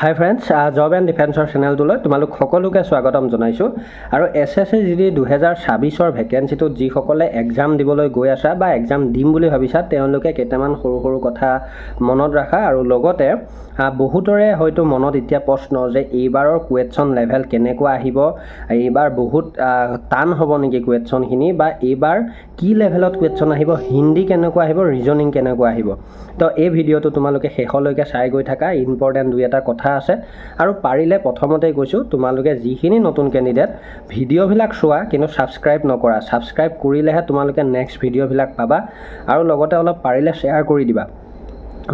High friends, job and ডিফেন্সৰ চেনেলটোলৈ তোমালোক সকলোকে স্বাগতম জনাইছোঁ। আৰু SSC GD 2026ৰ ভেকেঞ্চিটোত যিসকলে এক্সাম দিবলৈ গৈ আছা বা এক্সাম দিম বুলি ভাবিছা তেওঁলোকে কেইটামান সৰু সৰু কথা মনত ৰাখা। আৰু লগতে বহুতৰে হয়তো মনত এতিয়া প্ৰশ্ন যে এইবাৰৰ কুৱেশ্যন লেভেল কেনেকুৱা আহিব, এইবাৰ বহুত টান হ'ব নেকি কুৱেশ্যনখিনি, বা এইবাৰ কি লেভেলত কুৱেশ্যন আহিব, হিন্দী কেনেকুৱা আহিব, ৰিজনিং কেনেকুৱা আহিব। তো এই ভিডিঅ'টো তোমালোকে শেষলৈকে চাই গৈ থাকা, ইম্পৰ্টেণ্ট দুই এটা কথা আছে। আৰু পাৰিলে প্ৰথমতেই কৈছোঁ, তোমালোকে যিখিনি নতুন কেণ্ডিডেট ভিডিঅ'বিলাক চোৱা কিন্তু ছাবস্ক্ৰাইব নকৰা, ছাবস্ক্ৰাইব কৰিলেহে তোমালোকে নেক্সট ভিডিঅ'বিলাক পাবা। আৰু লগতে অলপ পাৰিলে শ্বেয়াৰ কৰি দিবা।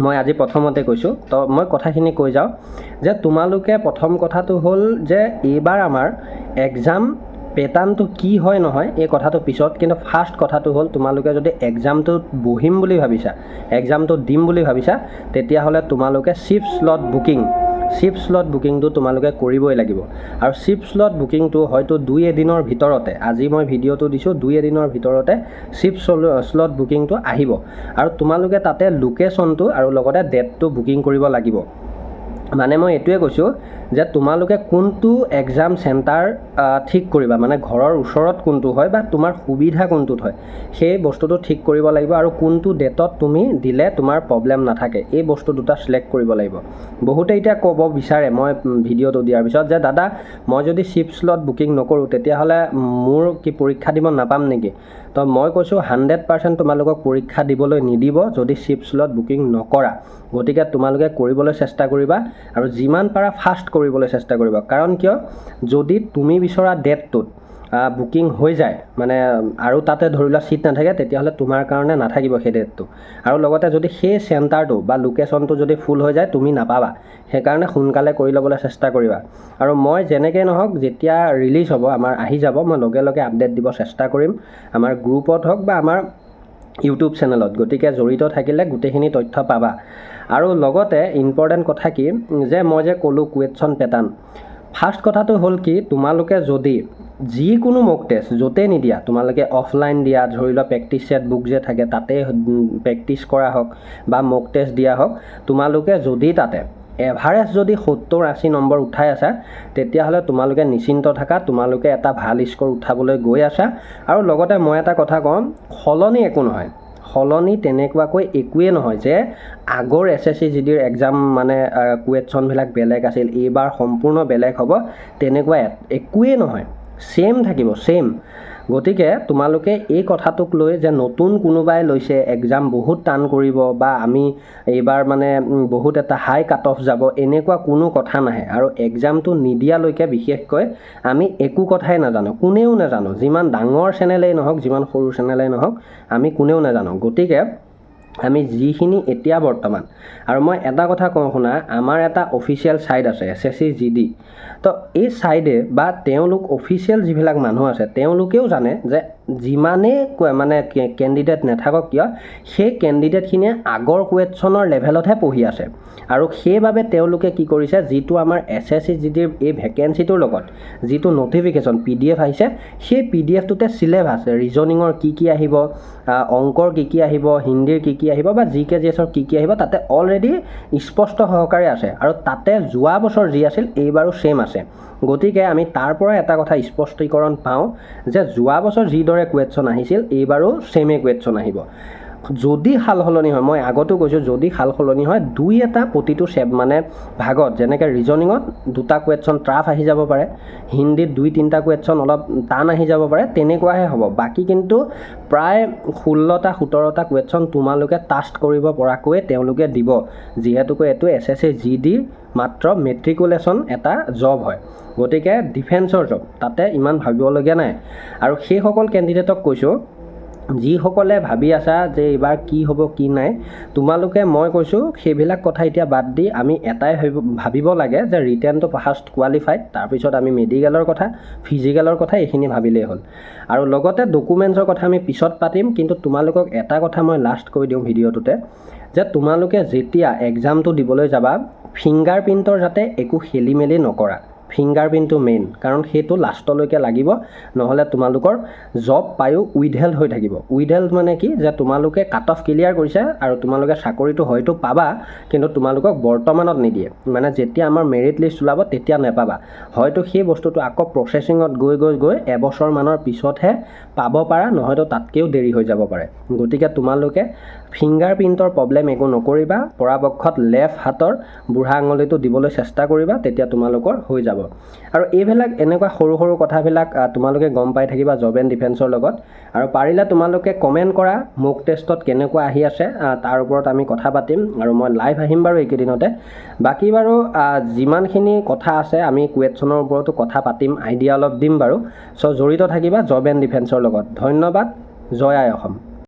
মই আজি প্ৰথমতে কৈছোঁ, তো মই কথাখিনি কৈ যাওঁ যে তোমালোকে প্ৰথম কথাটো হ'ল যে এইবাৰ আমাৰ এক্সাম পেটাৰ্ণটো কি হয় নহয় এই কথাটো পিছত, কিন্তু ফাৰ্ষ্ট কথাটো হ'ল তোমালোকে যদি এক্সামটোত বহিম বুলি ভাবিছা, এক্সামটো দিম বুলি ভাবিছা, তেতিয়াহ'লে তোমালোকে চিফ স্লট বুকিংটো তোমালোকে কৰিবই লাগিব। আৰু চিফ স্লট বুকিংটো হয়তো 2 এদিনৰ ভিতৰতে, আজি মই ভিডিঅ'টো দিছোঁ 2 এদিনৰ ভিতৰতে চিফ স্লট বুকিংটো আহিব। আৰু তোমালোকে তাতে লোকেশ্যনটো আৰু লগতে ডেটটো বুকিং কৰিব লাগিব। মানে মই এইটোৱে কৈছোঁ যে তোমালোকে কোনটো এক্সাম চেণ্টাৰ ঠিক কৰিবা, মানে ঘৰৰ ওচৰত কোনটো হয় বা তোমাৰ সুবিধা কোনটোত হয় সেই বস্তুটো ঠিক কৰিব লাগিব। আৰু কোনটো ডেটত তুমি দিলে তোমাৰ প্ৰব্লেম নাথাকে এই বস্তু দুটা চিলেক্ট কৰিব লাগিব। বহুতে এতিয়া ক'ব বিচাৰে মই ভিডিঅ'টো দিয়াৰ পিছত যে দাদা মই যদি চিফ স্লট বুকিং নকৰোঁ তেতিয়াহ'লে মোৰ কি পৰীক্ষা দিব নাপাম নেকি। তো মই কৈছোঁ 100% তোমালোকক পৰীক্ষা দিবলৈ নিদিব যদি চিফ স্লট বুকিং নকৰা। গতিকে তোমালোকে কৰিবলৈ চেষ্টা কৰিবা আৰু যিমান পাৰা ফাষ্ট কৰিবলৈ চেষ্টা কৰিবা। কাৰণ কিয়, যদি তুমি বিচৰা ডেটটোত বুকিং হৈ যায় মানে আৰু তাতে ধৰি লোৱা ছিট নাথাকে, তেতিয়াহ'লে তোমাৰ কাৰণে নাথাকিব সেই ডেটটো। আৰু লগতে যদি সেই চেণ্টাৰটো বা লোকেশ্যনটো যদি ফুল হৈ যায় তুমি নাপাবা। সেইকাৰণে সোনকালে কৰি ল'বলৈ চেষ্টা কৰিবা। আৰু মই যেনেকৈ নহওক যেতিয়া ৰিলিজ হ'ব, আমাৰ আহি যাব, মই লগে লগে আপডেট দিব চেষ্টা কৰিম, আমাৰ গ্ৰুপত হওক বা আমাৰ ইউটিউব চেনেলত। গতিকে জড়িত থাকিলে গোটেইখিনি তথ্য পাবা। আৰু লগতে ইম্পৰ্টেণ্ট কথা কি যে মই যে ক'লোঁ কুৱেশ্যন পেটাৰ্ণ, ফাৰ্ষ্ট কথাটো হ'ল কি, তোমালোকে যদি যিকোনো মক টেষ্ট য'তে নিদিয়া, তোমালোকে অফলাইন দিয়া, ধৰি লোৱা প্ৰেক্টিচ ছেট বুক যে থাকে তাতে প্ৰেক্টিচ কৰা হওক বা মক টেষ্ট দিয়া হওক, তোমালোকে যদি তাতে এভাৰেজ যদি 70-80 নম্বৰ উঠাই আছা তেতিয়াহ'লে তোমালোকে নিশ্চিন্ত থাকা, তোমালোকে এটা ভাল স্ক'ৰ উঠাবলৈ গৈ আছা। আৰু লগতে মই এটা কথা কওঁ, সলনি একো নহয়, সলনি তেনেকুৱাকৈ একোৱেই নহয় যে আগৰ SSC GDৰ এক্সাম মানে কুৱেশ্যনবিলাক বেলেগ আছিল, এইবাৰ সম্পূৰ্ণ বেলেগ হ'ব, তেনেকুৱা একোৱেই নহয়, ছেম থাকিব, ছেম। গতিকে তোমালোকে এই কথাটোক লৈ যে নতুন কোনোবাই লৈছে এক্সাম বহুত টান কৰিব বা আমি এইবাৰ মানে বহুত এটা হাই কাট অফ যাব, এনেকুৱা কোনো কথা নাহে। আৰু এক্সামটো নিদিয়ালৈকে বিশেষকৈ আমি একো কথাই নাজানো, কোনেও নাজানো, যিমান ডাঙৰ চেনেলেই নহওক যিমান সৰু চেনেলেই নহওক আমি কোনেও নাজানো। গতিকে আমি যিখিনি এতিয়া বৰ্তমান, আৰু মই এটা কথা কওঁ শুনা, আমাৰ এটা অফিচিয়েল ছাইট আছে SSC GD। তো এই ছাইডে বা তেওঁলোক অফিচিয়েল যিবিলাক মানুহ আছে তেওঁলোকেও জানে যে যিমানেই মানে কেণ্ডিডেট নাথাকক কিয় সেই কেণ্ডিডেটখিনিয়ে আগৰ কুৱেশ্যনৰ লেভেলতহে পঢ়ি আছে। আৰু সেইবাবে তেওঁলোকে কি কৰিছে, যিটো আমাৰ SSC GDৰ এই ভেকেঞ্চিটোৰ লগত যিটো ন'টিফিকেশ্যন PDF আহিছে, সেই PDFটোতে চিলেবাছ, ৰিজনিঙৰ কি আহিব, অংকৰ কি আহিব, হিন্দীৰ কি আহিব বা GK GSৰ কি আহিব তাতে অলৰেডি স্পষ্ট সহকাৰে আছে। আৰু তাতে যোৱা বছৰ যি আছিল এইবাৰো ছেম আছে। গতিকে আমি তাৰ পৰা এটা কথা স্পষ্টীকৰণ পাওঁ যে যোৱা বছৰ যিদৰে কুৱেশ্যন আহিছিল এইবাৰো ছেমেই কুৱেশ্যন আহিব। যদি সাল সলনি হয়, মই আগতো কৈছোঁ, যদি সাল সলনি হয় দুই এটা প্ৰতিটো মানে ভাগত, যেনেকৈ ৰিজনিঙত 2টা কুৱেশ্যন ট্ৰাফ আহি যাব পাৰে, হিন্দীত 2-3টা কুৱেশ্যন অলপ টান আহি যাব পাৰে, তেনেকুৱাহে হ'ব। বাকী কিন্তু প্ৰায় 16-17টা কুৱেশ্যন তোমালোকে টাষ্ট কৰিব পৰাকৈ তেওঁলোকে দিব, যিহেতুকৈ এইটো SSC GD মাত্ৰ মেট্ৰিকুলেশ্যন এটা জব হয়। গতিকে ডিফেন্সৰ জব, তাতে ইমান ভাবিবলগীয়া নাই। আৰু সেইসকল কেণ্ডিডেটক কৈছোঁ যিসকলে ভাবি আছা যে এইবাৰ কি হ'ব কি নাই, তোমালোকে মই কৈছোঁ সেইবিলাক কথা এতিয়া বাদ দি আমি এটাই ভাবিব লাগে যে ৰিটেনটো ফাৰ্ষ্ট কোৱালিফাইড, তাৰপিছত আমি মেডিকেলৰ কথা, ফিজিকেলৰ কথা এইখিনি ভাবিলেই হ'ল। আৰু লগতে ডকুমেণ্টছৰ কথা আমি পিছত পাতিম, কিন্তু তোমালোকক এটা কথা মই লাষ্ট কৈ দিওঁ ভিডিঅ'টোতে, যে তোমালোকে যেতিয়া এক্সামটো দিবলৈ যাবা ফিংগাৰ প্ৰিণ্টৰ যাতে একো খেলি মেলি নকৰা। ফিংগাৰপ্ৰিণ্টটো মেইন, কাৰণ সেইটো লাষ্টলৈকে লাগিব, নহ'লে তোমালোকৰ জব পায়ো উইথহেল্ড হৈ থাকিব। উইথহেল্ড মানে কি, যে তোমালোকে কাট অফ ক্লিয়াৰ কৰিছা আৰু তোমালোকে চাকৰিটো হয়তো পাবা, কিন্তু তোমালোকক বৰ্তমানত নিদিয়ে, মানে যেতিয়া আমাৰ মেৰিট লিষ্ট ওলাব তেতিয়া নেপাবা। হয়তো সেই বস্তুটো আকৌ প্ৰচেছিঙত গৈ এবছৰমানৰ পিছতহে পাব পাৰা, নহয়তো তাতকৈও দেৰি হৈ যাব পাৰে। গতিকে তোমালোকে ফিংগাৰপ্ৰিণ্টৰ প্ৰব্লেম একো নকৰিবা, পৰাপক্ষত লেফ্ট হাতৰ বুঢ়া আঙুলিটো দিবলৈ চেষ্টা কৰিবা, তেতিয়া তোমালোকৰ হৈ যাব। আৰু এইবিলাক এনেকুৱা সৰু সৰু কথাবিলাক তোমালোকে গম পাই থাকিবা জব এণ্ড ডিফেন্সৰ লগত। আৰু পাৰিলে তোমালোকে কমেণ্ট কৰা মোক টেষ্টত কেনেকুৱা আহি আছে, তাৰ ওপৰত আমি কথা পাতিম, আৰু মই লাইভ আহিম বাৰু এইকেইদিনতে। বাকী বাৰু যিমানখিনি কথা আছে আমি কুৱেশ্যনৰ ওপৰতো কথা পাতিম, আইডিয়া অলপ দিম বাৰু। চ' জড়িত থাকিবা জব এণ্ড ডিফেন্সৰ লগত। ধন্যবাদ। জয় আই অসম।